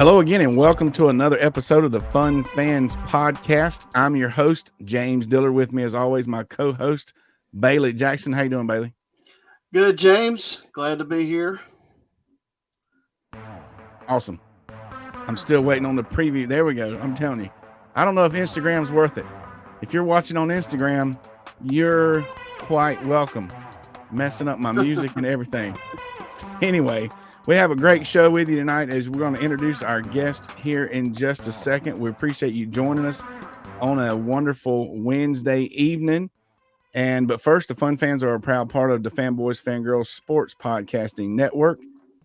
Hello again, and welcome to another episode of the Fun Fans Podcast. I'm your host, James Diller. With me, as always, my co-host, Bailey Jackson. How you doing, Bailey? Good, James. Glad to be here. Awesome. I'm still waiting on the preview. There we go. I'm telling you. I don't know if Instagram's worth it. If you're watching on Instagram, you're quite welcome. Messing up my music and everything. Anyway, we have a great show with you tonight as we're going to introduce our guest here in just a second. We appreciate you joining us on a wonderful Wednesday evening. But first, the Fun Fans are a proud part of the Fanboys Fangirls Sports Podcasting Network.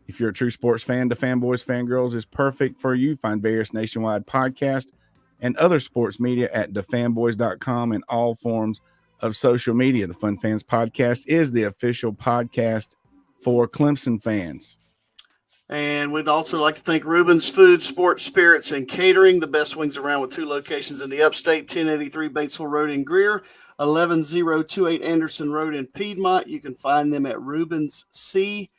If you're a true sports fan, the Fanboys Fangirls is perfect for you. Find various nationwide podcasts and other sports media at thefanboys.com and all forms of social media. The Fun Fans Podcast is the official podcast for Clemson fans. And we'd also like to thank Ruben's Food, Sports, Spirits, and Catering, the best wings around with 2 locations in the upstate, 1083 Batesville Road in Greer, 11028 Anderson Road in Piedmont. You can find them at rubensc.com.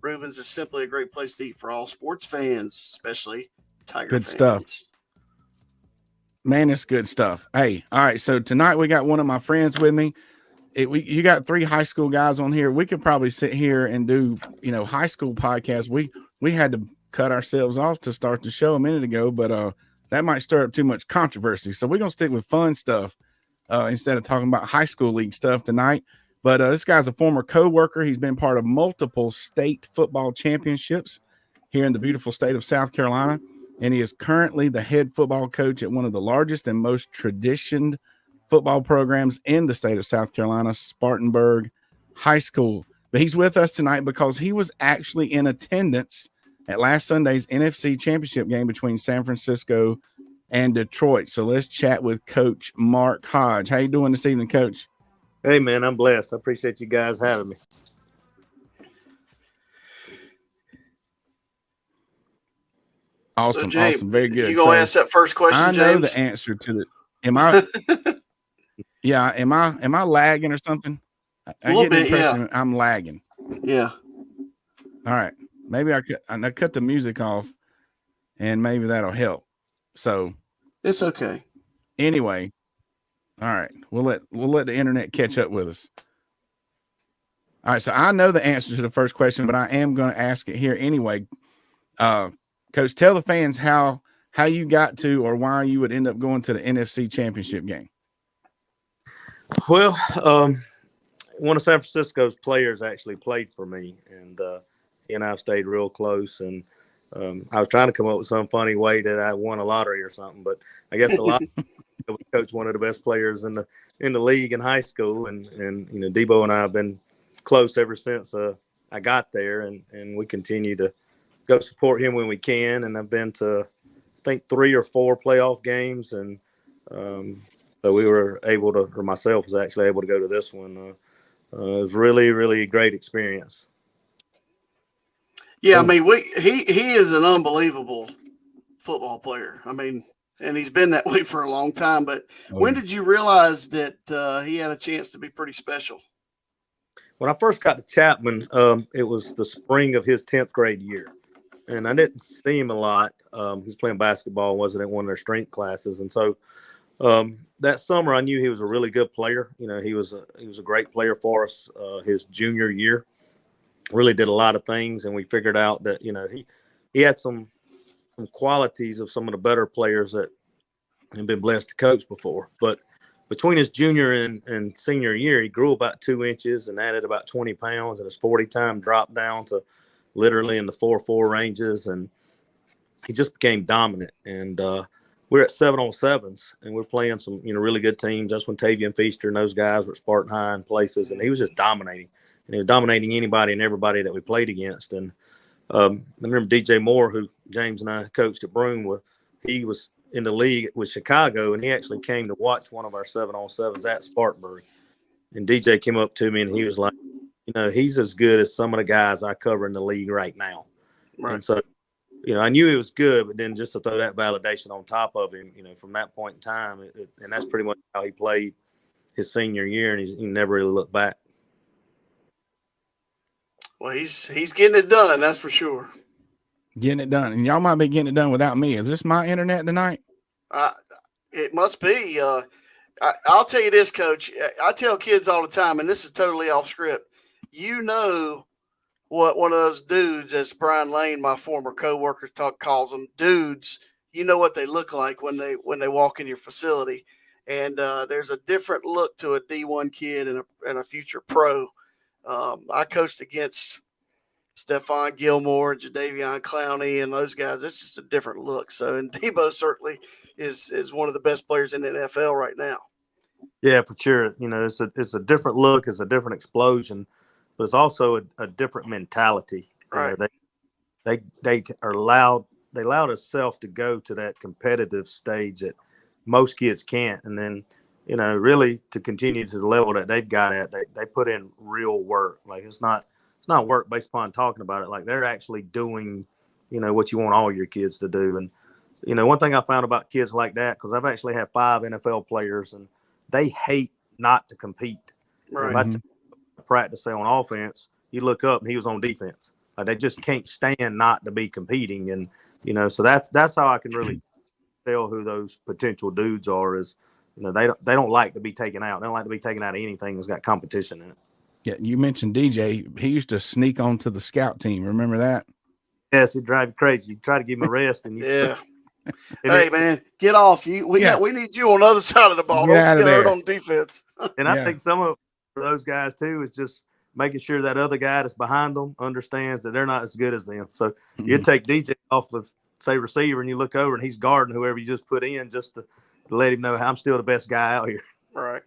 Rubens is simply a great place to eat for all sports fans, especially Tiger good fans. Stuff. Man, it's good stuff. Hey, all right, so tonight we got one of my friends with me. You got 3 high school guys on here. We could probably sit here and do, high school podcasts. We had to cut ourselves off to start the show a minute ago, but that might stir up too much controversy. So we're going to stick with fun stuff instead of talking about high school league stuff tonight. But this guy's a former co-worker. He's been part of multiple state football championships here in the beautiful state of South Carolina. And he is currently the head football coach at one of the largest and most traditioned football programs in the state of South Carolina, Spartanburg High School. But he's with us tonight because he was actually in attendance at last Sunday's NFC Championship game between San Francisco and Detroit. So let's chat with Coach Mark Hodge. How you doing this evening, Coach? Hey, man, I'm blessed. I appreciate you guys having me. Awesome, so, Jay, awesome, very good. You gonna ask that first question, James? I know the answer to the. Am I? Yeah, am I lagging or something? A little bit, yeah. I'm lagging. Yeah. All right, maybe I cut the music off, and maybe that'll help. So it's okay. Anyway, all right, we'll let the internet catch up with us. All right, so I know the answer to the first question, but I am going to ask it here anyway. Coach, tell the fans how you got to or why you would end up going to the NFC Championship game. Well, one of San Francisco's players actually played for me, and he and I stayed real close. And I was trying to come up with some funny way that I won a lottery or something, but I guess a lot of coach one of the best players in the league in high school, and Debo and I have been close ever since I got there, and we continue to go support him when we can. And I've been to I think 3 or 4 playoff games, and so we were able to, or myself was actually able to go to this one. It was really, really great experience. Yeah, I mean, he is an unbelievable football player. I mean, and he's been that way for a long time. But when did you realize that he had a chance to be pretty special? When I first got to Chapman, it was the spring of his 10th grade year. And I didn't see him a lot. He was playing basketball, wasn't at one of their strength classes. And so that summer, I knew he was a really good player. He was a great player for us. His junior year, really did a lot of things, and we figured out that he had some qualities of some of the better players that had been blessed to coach before. But between his junior and senior year, he grew about 2 inches and added about 20 pounds, and his 40 time dropped down to literally in the 4.4 ranges, and he just became dominant. And we're at 7-on-7s, and we're playing some, really good teams. That's when Tavian Feaster and those guys were at Spartan High and places, and he was just dominating. And he was dominating anybody and everybody that we played against. And I remember DJ Moore, who James and I coached at Broome, he was in the league with Chicago, and he actually came to watch one of our 7-on-7s at Spartanburg. And DJ came up to me, and he was like, he's as good as some of the guys I cover in the league right now. Right. And so, I knew he was good, but then just to throw that validation on top of him, from that point in time, and that's pretty much how he played his senior year, and he never really looked back. Well, he's getting it done, that's for sure. Getting it done. And y'all might be getting it done without me. Is this my internet tonight? It must be. I'll tell you this, Coach. I tell kids all the time, and this is totally off script. You know what one of those dudes, as Brian Lane, my former coworker, calls them dudes. You know what they look like when they walk in your facility, and there's a different look to a D1 kid and a future pro. I coached against Stephon Gilmore and Jadeveon Clowney and those guys. It's just a different look. So, and Debo certainly is one of the best players in the NFL right now. Yeah, for sure. You know, it's a different look, it's a different explosion, but it's also a different mentality. Right. You know, they allowed themselves to go to that competitive stage that most kids can't, and then, you know, really to continue to the level that they've got at, they put in real work. Like it's not work based upon talking about it. Like they're actually doing, you know, what you want all your kids to do. And, you know, one thing I found about kids like that, because I've actually had 5 NFL players, and they hate not to compete. Right. If I take practice, say on offense, you look up and he was on defense. Like they just can't stand not to be competing. And, you know, so that's how I can really tell who those potential dudes are. Is, you know, they don't like to be taken out. They don't like to be taken out of anything that's got competition in it. Yeah, you mentioned DJ. He used to sneak onto the scout team. Remember that? Yes, it drive you crazy. You try to give him a rest, and yeah. Hey man, get off! We need you on the other side of the ball. Don't get hurt on defense. And I think some of those guys too is just making sure that other guy that's behind them understands that they're not as good as them. So you take DJ off of, say, receiver, and you look over and he's guarding whoever you just put in, just to let him know I'm still the best guy out here. Right.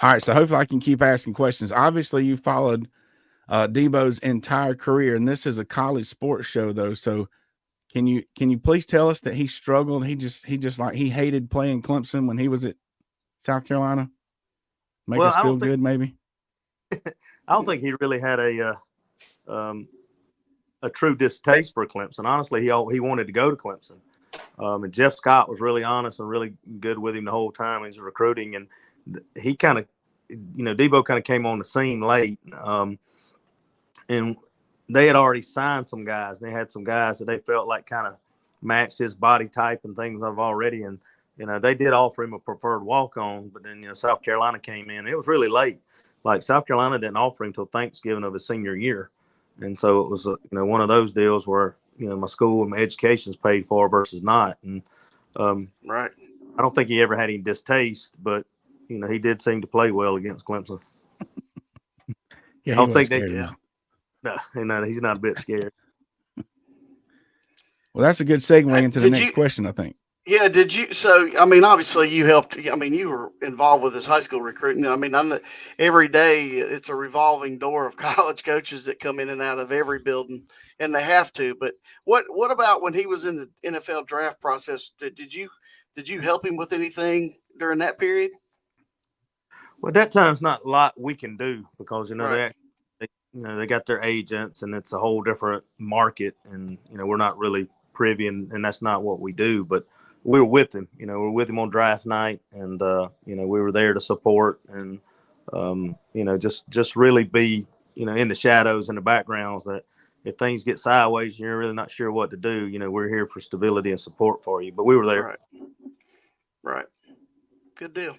All right, so hopefully I can keep asking questions. Obviously, you followed Debo's entire career, and this is a college sports show, though. So, can you please tell us that he struggled? He just he hated playing Clemson when he was at South Carolina. Make us feel good, maybe. I don't think he really had a true distaste for Clemson. Honestly, he wanted to go to Clemson, and Jeff Scott was really honest and really good with him the whole time. He's recruiting, and he kind of, you know, Debo kind of came on the scene late, and they had already signed some guys. They had some guys that they felt like kind of matched his body type and things of already. And, you know, they did offer him a preferred walk-on, but then, you know, South Carolina came in. It was really late. Like South Carolina didn't offer him until Thanksgiving of his senior year. And so it was, you know, one of those deals where, you know, my school and my education's paid for versus not. And right. I don't think he ever had any distaste, but, you know, he did seem to play well against Clemson. Yeah, I don't think they. No, he's not a bit scared. Well, that's a good segue into the next question, I think. Yeah, did you? So, I mean, obviously you helped. I mean, you were involved with his high school recruiting. I mean, every day it's a revolving door of college coaches that come in and out of every building, and they have to. But what about when he was in the NFL draft process? Did you help him with anything during that period? Well, at that time, it's not a lot we can do because, you know, right. they got their agents, and it's a whole different market, and, you know, we're not really privy, and that's not what we do. But we were with him, you know, we were with him on draft night, and, you know, we were there to support and, you know, just really be, you know, in the shadows and the backgrounds, that if things get sideways, you're really not sure what to do. You know, we're here for stability and support for you, but we were there. Right. Good deal.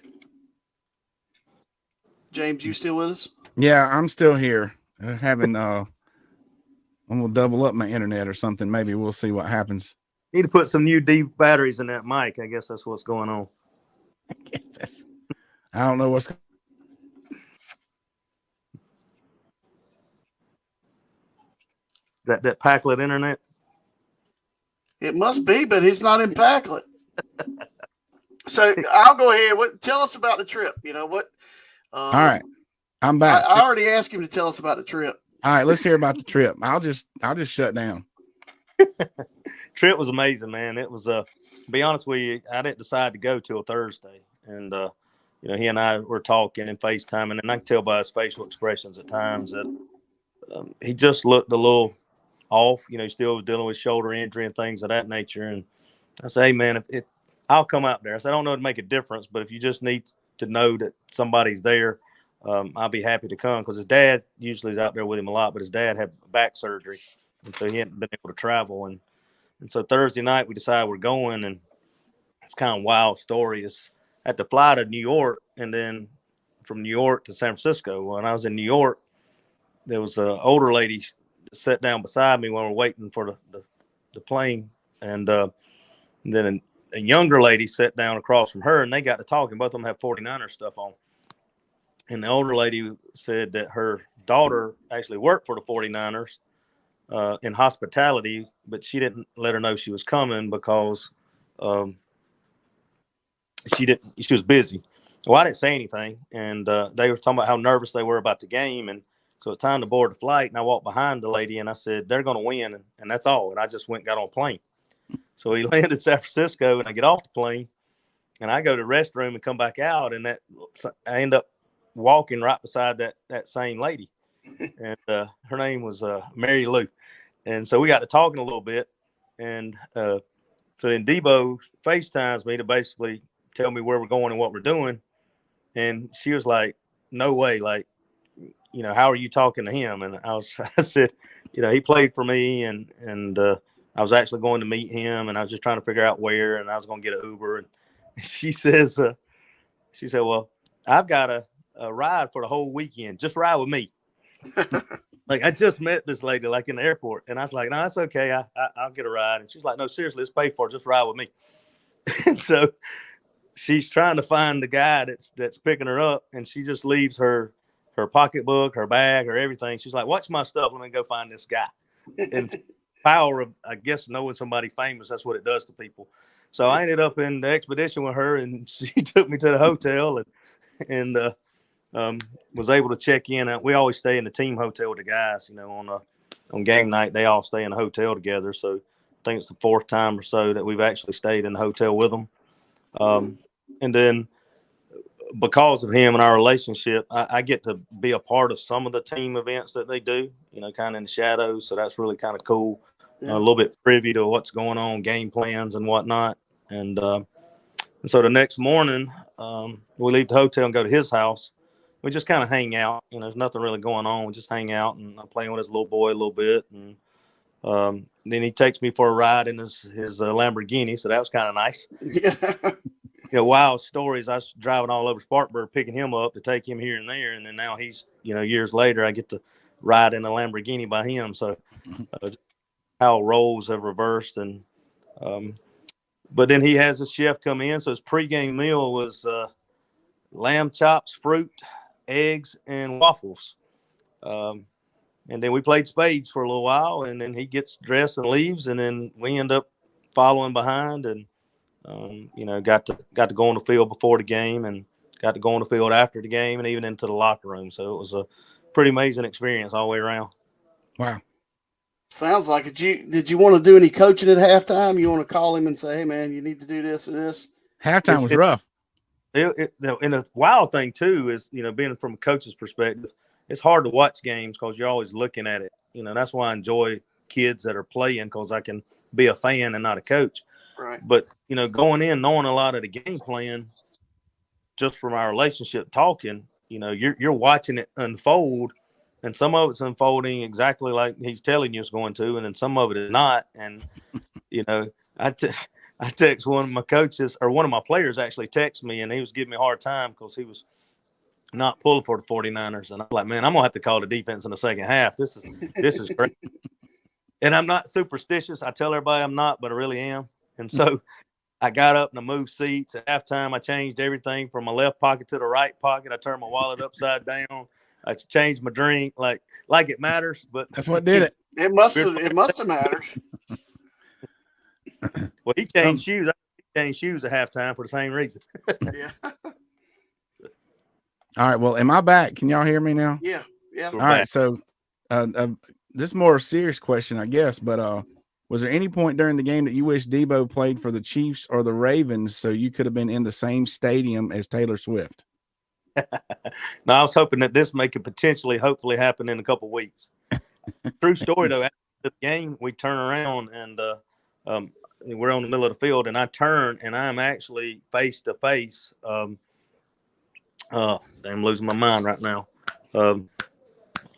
James, you still with us? Yeah, I'm still here. I'm gonna double up my internet or something. Maybe we'll see what happens. Need to put some new deep batteries in that mic. I guess that's what's going on. I don't know what's that Packlet internet. It must be, but he's not in Packlet. So I'll go ahead. Tell us about the trip. You know what? All right, I'm back. I already asked him to tell us about the trip. All right, let's hear about the trip. I'll just shut down. Trip was amazing, man. It was to be honest with you, I didn't decide to go till Thursday, and you know, he and I were talking and FaceTiming, and I can tell by his facial expressions at times that he just looked a little off. You know, he still was dealing with shoulder injury and things of that nature. And I said, hey man, if I'll come out there. I said, I don't know to make a difference, but if you just need to know that somebody's there, I'll be happy to come, because his dad usually is out there with him a lot, but his dad had back surgery, and so he hadn't been able to travel. And so Thursday night we decided we're going, and it's kind of a wild story. It's I had to fly to New York, and then from New York to San Francisco. When I was in New York, there was an older lady that sat down beside me when we were waiting for the plane, and then a younger lady sat down across from her, and they got to talking. Both of them have 49er stuff on. And the older lady said that her daughter actually worked for the 49ers in hospitality, but she didn't let her know she was coming because she was busy. Well, I didn't say anything, and they were talking about how nervous they were about the game, and so it's time to board the flight. And I walked behind the lady, and I said, "They're going to win," and that's all. And I just went and got on a plane. So we landed in San Francisco, and I get off the plane, and I go to the restroom and come back out, and I end up walking right beside that same lady, and her name was Mary Lou, and so we got to talking a little bit, and so then Debo FaceTimes me to basically tell me where we're going and what we're doing, and she was like, "No way, like, how are you talking to him?" And I said, he played for me, and I was actually going to meet him, and I was just trying to figure out where, and I was going to get an Uber, and she said, "Well, I've got a ride for the whole weekend. Just ride with me." Like, I just met this lady like in the airport, and I was like, "No, that's okay. I'll get a ride." And she's like, "No, seriously, it's paid for. Just ride with me." And so she's trying to find the guy that's picking her up, and she just leaves her pocketbook, her bag, her everything. She's like, "Watch my stuff. Let me go find this guy." And power of, I guess, knowing somebody famous, that's what it does to people. So I ended up in the expedition with her, and she took me to the hotel, and was able to check in. We always stay in the team hotel with the guys. On game night, they all stay in the hotel together. So I think it's the fourth time or so that we've actually stayed in the hotel with them. And then because of him and our relationship, I get to be a part of some of the team events that they do, kind of in the shadows. So that's really kind of cool. Yeah. A little bit privy to what's going on, game plans and whatnot. And so the next morning, we leave the hotel and go to his house. We just kind of hang out. There's nothing really going on. We just hang out, and I'm playing with his little boy a little bit. And then he takes me for a ride in his Lamborghini. So that was kind of nice. Yeah. Wild stories. I was driving all over Spartanburg, picking him up to take him here and there. And then now he's, years later, I get to ride in a Lamborghini by him. So how roles have reversed. And but then he has a chef come in. So his pregame meal was lamb chops, fruit, eggs, and waffles. And then we played spades for a little while, and then he gets dressed and leaves, and then we end up following behind, and got to go on the field before the game, and got to go on the field after the game, and even into the locker room. So it was a pretty amazing experience all the way around. Wow. Sounds like it. Did you want to do any coaching at halftime? You want to call him and say, "Hey, man, you need to do this or this"? Halftime was rough. And the wild thing too is, being from a coach's perspective, it's hard to watch games because you're always looking at it. That's why I enjoy kids that are playing, because I can be a fan and not a coach. Right. But, going in, knowing a lot of the game plan, just from our relationship talking, you're watching it unfold, and some of it's unfolding exactly like he's telling you it's going to, and then some of it is not. And, I text one of my coaches, or one of my players actually texted me, and he was giving me a hard time because he was not pulling for the 49ers. And I'm like, man, I'm going to have to call the defense in the second half. This is great. And I'm not superstitious. I tell everybody I'm not, but I really am. And so I got up and I moved seats. At halftime, I changed everything from my left pocket to the right pocket. I turned my wallet upside down. I changed my drink like it matters. But that's what did it. It must have mattered. Well, he changed shoes. I changed shoes at halftime for the same reason. Yeah. All right. Well, am I back? Can y'all hear me now? Yeah. Yeah. All right. So this is more a serious question, I guess, but was there any point during the game that you wish Debo played for the Chiefs or the Ravens so you could have been in the same stadium as Taylor Swift? No, I was hoping that this could potentially, hopefully happen in a couple of weeks. True story, though. After the game, we turn around and we're on the middle of the field, and I turn, and I'm actually face to face I'm losing my mind right now.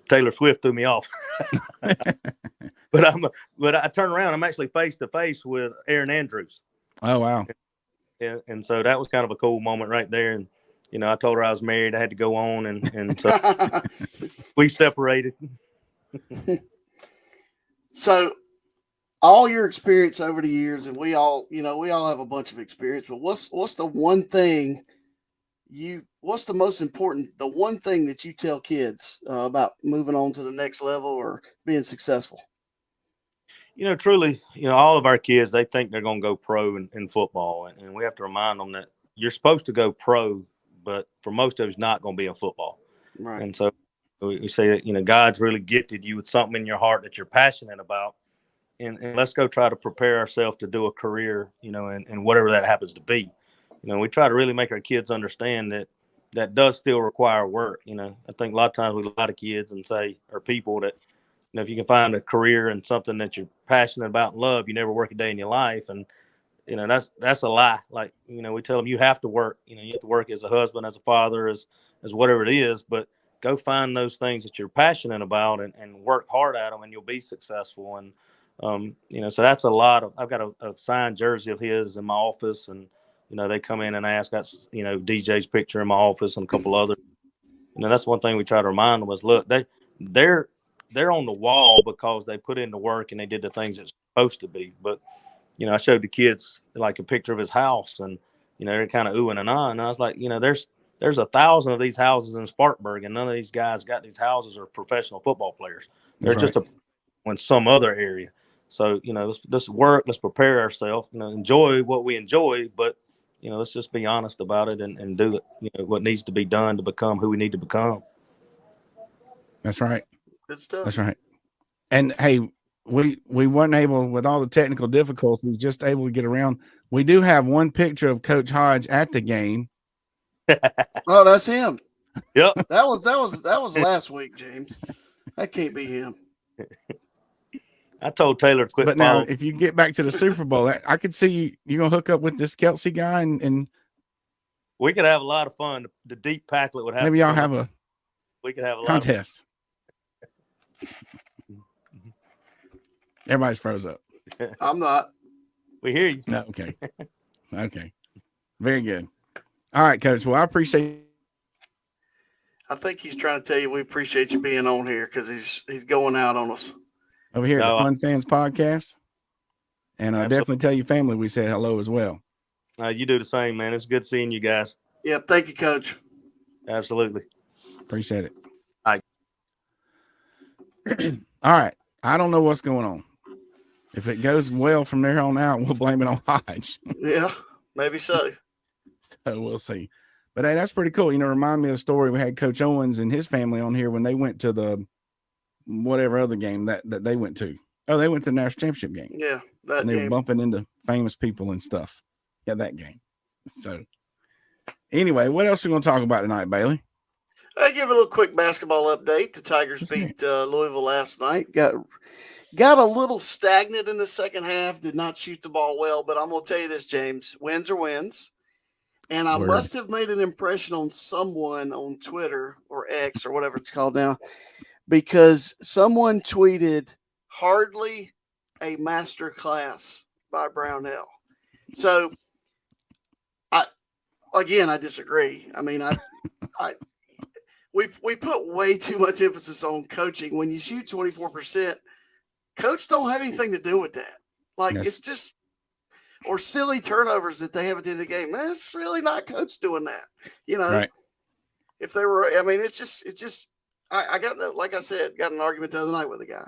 Taylor Swift threw me off. But I turn around. I'm actually face to face with Aaron Andrews. Oh, wow. And so that was kind of a cool moment right there. And, I told her I was married. I had to go on. And so we separated. So all your experience over the years, and we all have a bunch of experience, but what's the one thing what's the most important, the one thing that you tell kids about moving on to the next level or being successful? Truly, all of our kids, they think they're going to go pro in football. And we have to remind them that you're supposed to go pro, but for most of us, not going to be in football. Right. And so we say that, God's really gifted you with something in your heart that you're passionate about. And let's go try to prepare ourselves to do a career, and whatever that happens to be. We try to really make our kids understand that does still require work. I think a lot of times we a lot of kids or people that, if you can find a career and something that you're passionate about and love, you never work a day in your life. And, that's a lie. Like, we tell them you have to work, you have to work as a husband, as a father, as whatever it is, but go find those things that you're passionate about and work hard at them and you'll be successful. And, so that's a lot of, I've got a signed jersey of his in my office and, they come in and ask, that's, DJ's picture in my office and a couple others. That's one thing we try to remind them is, look, they're on the wall because they put in the work and they did the things it's supposed to be. But, I showed the kids like a picture of his house and, they're kind of oohing and ahhing. And I was like, there's 1,000 of these houses in Spartanburg and none of these guys got these houses are professional football players. They're just in some other area. So, let's work, let's prepare ourselves, enjoy what we enjoy, but, let's just be honest about it and do what needs to be done to become who we need to become. That's right. Good stuff. That's right. And hey, we weren't able, with all the technical difficulties, just able to get around. We do have one picture of Coach Hodge at the game. Oh, that's him. Yep. That was last week, James. That can't be him. I told Taylor to quit. But now, if you get back to the Super Bowl, I could see you're gonna hook up with this Kelsey guy, and we could have a lot of fun. The deep packlet would have. Maybe y'all have we could have a contest. Everybody's froze up. I'm not. We hear you. No, okay. Okay. Very good. All right, Coach. Well, I appreciate. I think he's trying to tell you we appreciate you being on here because he's going out on us. Over here at the Fun Fans Podcast. And I'll definitely tell your family we said hello as well. You do the same, man. It's good seeing you guys. Yep. Thank you, Coach. Absolutely. Appreciate it. All right. All right. I don't know what's going on. If it goes well from there on out, we'll blame it on Hodge. Yeah, maybe so. So we'll see. But hey, that's pretty cool. Remind me of the story we had Coach Owens and his family on here when they went to the whatever other game that they went to. Oh, they went to the national championship game. Yeah, that and they game. were bumping into famous people and stuff. Yeah, that game. So anyway, what else are we going to talk about tonight, Bailey? I give a little quick basketball update. The Tigers beat Louisville last night. Got a little stagnant in the second half. Did not shoot the ball well, but I'm going to tell you this, James. Wins are wins. And I must have made an impression on someone on Twitter or X or whatever it's called now, because someone tweeted, "Hardly a master class by Brownell." So, I disagree. I mean, we put way too much emphasis on coaching. When you shoot 24%, coach don't have anything to do with that. Like, it's just, or silly turnovers that they have at the end of the game. Man, it's really not coach doing that. Right. If they were, I mean, it's just, I got, like I said, got an argument the other night with a guy.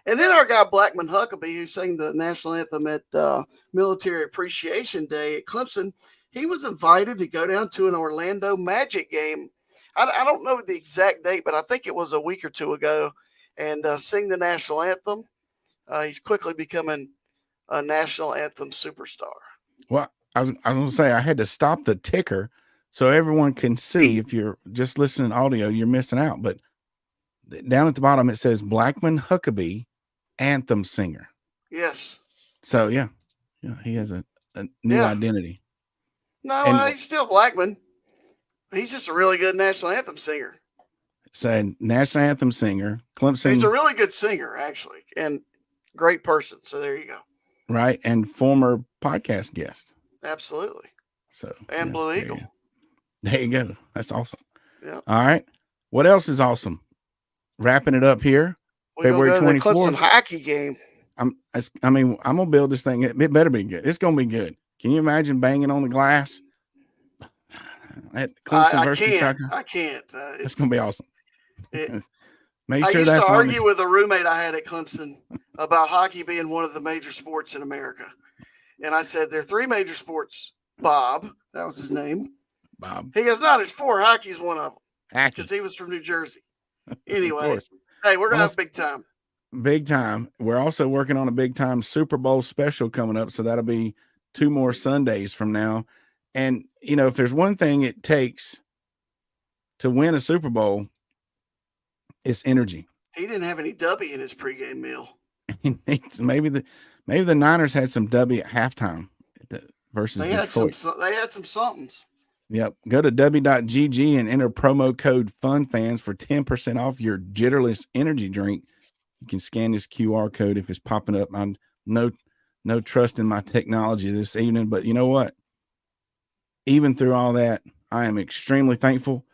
And then our guy, Blackman Huckabee, who sang the national anthem at Military Appreciation Day at Clemson, he was invited to go down to an Orlando Magic game. I don't know the exact date, but I think it was a week or two ago, and sing the national anthem. He's quickly becoming a national anthem superstar. Well, I was going to say I had to stop the ticker so everyone can see. If you're just listening to audio, you're missing out. But down at the bottom, it says Blackman Huckabee, anthem singer. Yes. So, yeah, he has a new identity. No, he's still Blackman. He's just a really good national anthem singer. Said national anthem singer, Clemson. He's a really good singer, actually, and great person. So there you go. Right, and former podcast guest. Absolutely. So and Blue Eagle. There you go. That's awesome. Yeah. All right. What else is awesome? Wrapping it up here. February 24th. Clemson hockey game. I'm gonna build this thing. It better be good. It's gonna be good. Can you imagine banging on the glass at Clemson versus Soccer? I can't. It's gonna be awesome. Make I sure used that's to argue with a roommate I had at Clemson about hockey being one of the major sports in America, and I said there are 3 major sports. Bob, that was his name. Bob. He goes, no, there's 4. Hockey's one of them Hockey. because he was from New Jersey. Anyway, hey, we're gonna have big time. Big time. We're also working on a big time Super Bowl special coming up, so that'll be 2 more Sundays from now. And you know, if there's one thing it takes to win a Super Bowl, it's energy. He didn't have any W in his pregame meal. maybe the Niners had some W at halftime versus Detroit. They had some somethings. Yep. Go to w.gg and enter promo code FUNFANS for 10% off your Jitterless energy drink. You can scan this QR code if it's popping up. I'm no trust in my technology this evening, but you know what? Even through all that, I am extremely thankful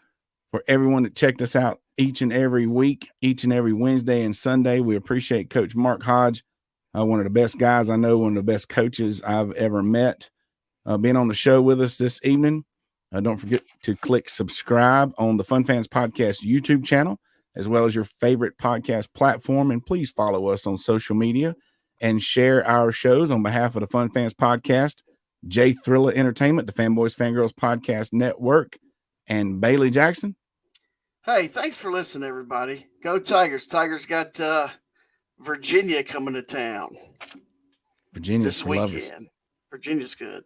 for everyone that checked us out each and every week, each and every Wednesday and Sunday. We appreciate Coach Mark Hodge, one of the best guys I know, one of the best coaches I've ever met, being on the show with us this evening. Don't forget to click subscribe on the Fun Fans Podcast YouTube channel, as well as your favorite podcast platform. And please follow us on social media and share our shows on behalf of the Fun Fans Podcast, J Thriller Entertainment, the Fanboys Fangirls Podcast Network, and Bailey Jackson. Hey, thanks for listening, everybody. Go Tigers. Tigers got Virginia coming to town Virginia's this weekend. Virginia's good.